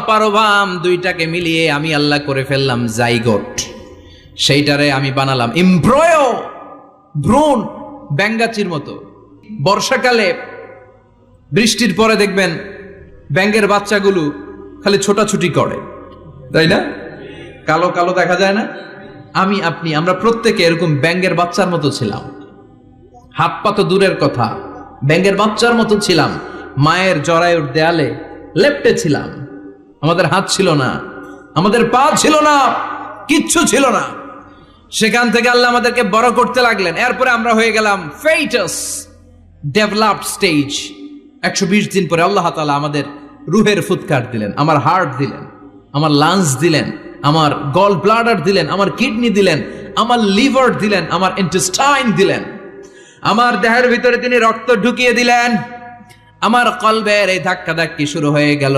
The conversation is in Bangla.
পারভাম দুইটাকে মিলিয়ে আমি আল্লাহ করে ফেললাম জাইগোট। সেইটারে আমি বানালাম এমব্রয়ো, ভ্রূণ, ব্যাঙ্গাচির মতো। বর্ষাকালে বৃষ্টির পরে দেখবেন ব্যাঙের বাচ্চাগুলো খালি ছোটাছুটি করে, তাই না? কালো কালো দেখা যায় না? আমি আপনি আমরা প্রত্যেকে এরকম ব্যাঙের বাচ্চার মতো ছিলাম। হাত পা তো দূরের কথা, ব্যাঙের বাচ্চার মতো ছিলাম। মায়ের জরায়ুর দেয়ালে লেপ্টে ছিলাম। আমাদের হাত ছিল না, আমাদের পা ছিল না, কিচ্ছু ছিল না। সেখান থেকে আল্লাহ আমাদেরকে বড় করতে লাগলেন। এরপরে আমরা হয়ে গেলাম ফেটাস, ডেভেলপড স্টেজ। 120 দিন পরে আল্লাহ তাআলা আমাদের রুহের ফুৎকার দিলেন, আমার হার্ট দিলেন, আমার লাংস দিলেন, আমার গল ব্লাডার দিলেন, আমার কিডনি দিলেন, আমার লিভার দিলেন, আমার ইন্টেস্টাইন দিলেন। আমার দেহের ভিতরে তিনি রক্ত ঢুকিয়ে দিলেন। আমার কলবের এই ধাক্কা ধাক্কি শুরু হয়ে গেল।